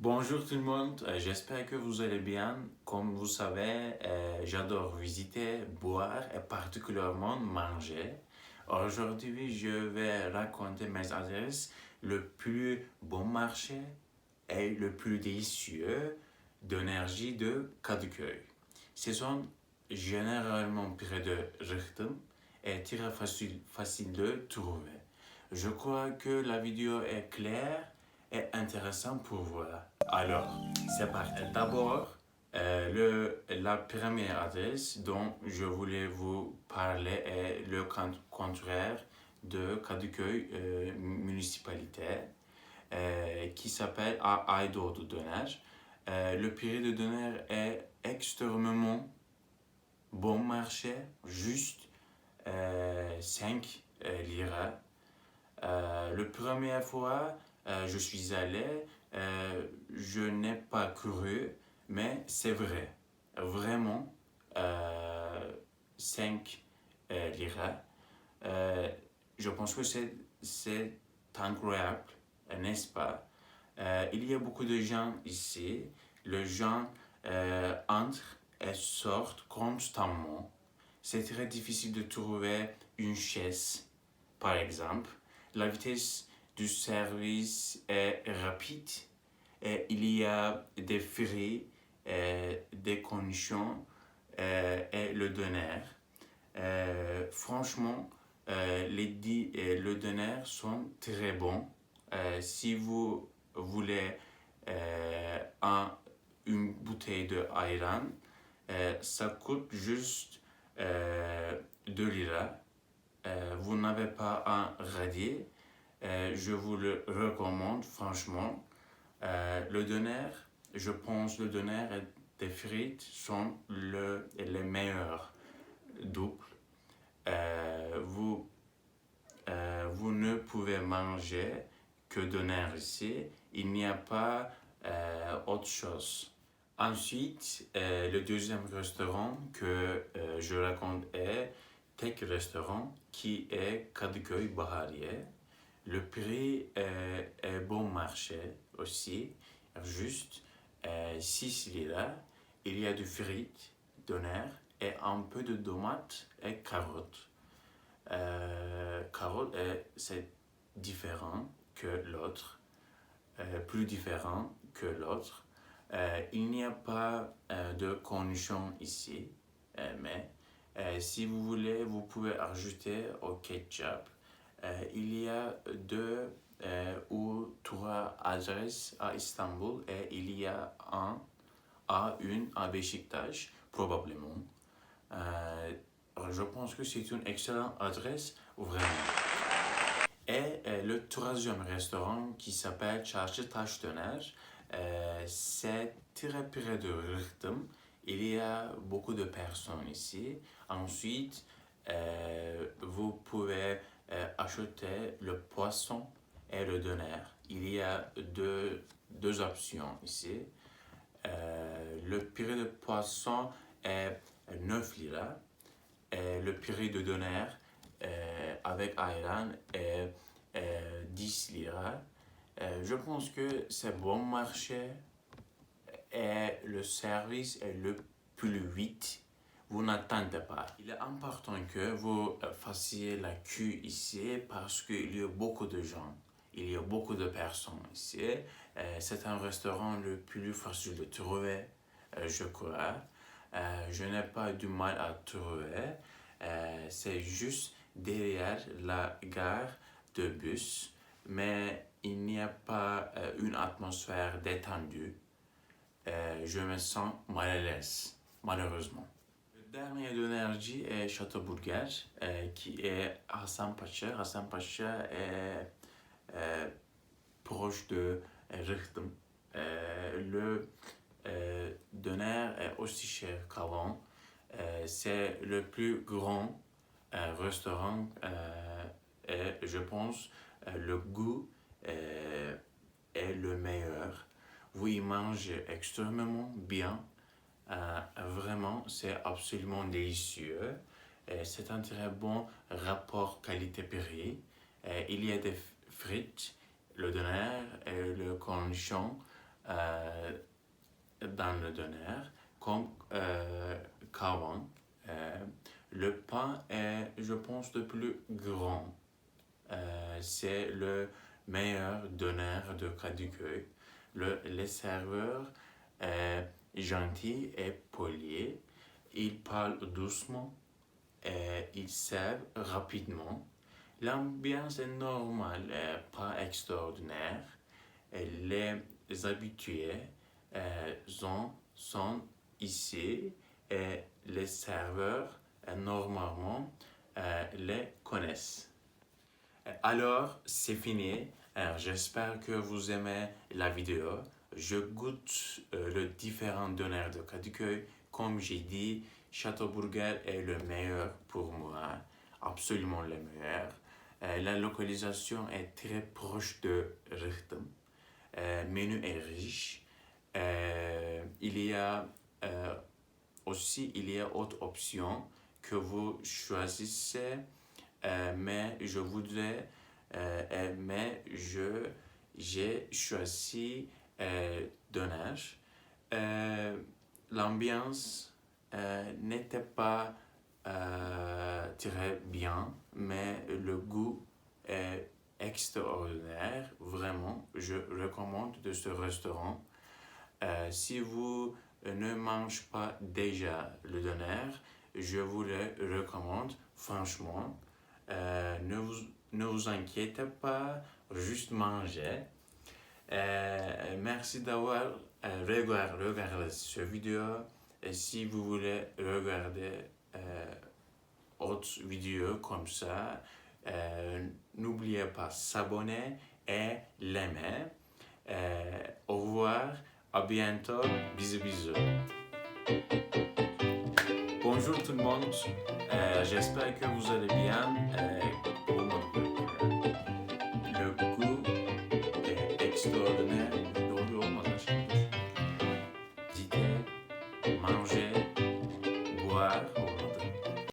Bonjour tout le monde, j'espère que vous allez bien. Comme vous savez, j'adore visiter, boire et particulièrement manger. Aujourd'hui, je vais raconter mes adresses, le plus bon marché et le plus délicieux d'énergie de Kadıköy. Ce sont généralement près de Rıhtım et très facile de trouver. Je crois que la vidéo est claire et intéressante pour vous. Alors, c'est parti. D'abord, la première adresse dont je voulais vous parler est le contraire de Kadıköy municipalité qui s'appelle Aydoğdu Döner. Le prix de döner est extrêmement bon marché, juste 5 lira. La première fois, je suis allé, je n'ai pas cru, mais c'est vrai. Vraiment, 5 lira. Je pense que c'est incroyable, n'est-ce pas? Il y a beaucoup de gens ici. Les gens entrent et sortent constamment. C'est très difficile de trouver une chaise, par exemple. La vitesse du service est rapide et il y a des frais, des conditions et le donneur. Franchement, le donneur sont très bons. Si vous voulez une bouteille de ayran, ça coûte juste 2 liras. Vous n'avez pas à radier. Je vous le recommande franchement. Le döner, je pense le döner et des frites sont les meilleurs doubles. Vous ne pouvez manger que döner ici. Il n'y a pas autre chose. Ensuite, le deuxième restaurant que je raconte est Tek Restaurant qui est Kadıköy Bahariye. Le prix est bon marché aussi, juste 6 liras. Il y a du frites, döner et un peu de tomates et carottes. Carottes, c'est différent que l'autre, plus différent que l'autre. Il n'y a pas de cornichons ici, mais si vous voulez, vous pouvez ajouter au ketchup. Il y a 2 ou 3 adresses à Istanbul et il y a une à Beşiktaş, probablement. Je pense que c'est une excellente adresse, vraiment. Et le troisième restaurant qui s'appelle Çarşı Taş Döner, c'est très près de Rıhtım. Il y a beaucoup de personnes ici. Ensuite, vous pouvez acheter le poisson et le döner. Il y a deux options ici. Le prix de poisson est 9 liras. Et le prix de döner avec ayran est 10 liras. Je pense que c'est bon marché et le service est le plus vite. Vous n'attendez pas. Il est important que vous fassiez la queue ici parce qu'il y a beaucoup de gens. Il y a beaucoup de personnes ici. C'est un restaurant le plus facile de trouver, je crois. Je n'ai pas du mal à trouver. C'est juste derrière la gare de bus, mais il n'y a pas une atmosphère détendue. Je me sens mal à l'aise, malheureusement. Le dernier d'énergie est Château Burger, qui est à Hasanpaşa. Hasanpaşa est proche de Rıhtım. Le döner est aussi cher qu'avant. C'est le plus grand restaurant et je pense le goût est le meilleur. Vous y mangez extrêmement bien. Vraiment, c'est absolument délicieux. C'est un très bon rapport qualité-prix. Il y a des frites, le döner et le cornichon dans le döner, comme qu'avant. Le pain est, je pense, le plus grand. C'est le meilleur donneur de Kadıköy. Les serveurs gentils et polis, ils parlent doucement et ils servent rapidement. L'ambiance est normale, pas extraordinaire. Et les habitués sont ici et les serveurs normalement les connaissent. Alors, c'est fini. J'espère que vous aimez la vidéo. Je goûte le différent donneurs de Kadıköy. Comme j'ai dit, Châteauburger est le meilleur pour moi, absolument le meilleur. La localisation est très proche de Richtım. Menu est riche. Il y a autre option que vous choisissez, mais je voudrais, j'ai choisi Döner. L'ambiance n'était pas très bien, mais le goût est extraordinaire. Vraiment, je recommande de ce restaurant. Si vous ne mangez pas déjà le döner, je vous le recommande franchement. Ne vous inquiétez pas, juste mangez. Merci d'avoir regardé cette vidéo. Et si vous voulez regarder autres vidéos comme ça, n'oubliez pas de s'abonner et l'aimer. Au revoir, à bientôt, bisous bisous. Bonjour tout le monde, j'espère que vous allez bien. Le goût est extraordinaire. Doğru olmaz aşkım. Dites, manger, boire.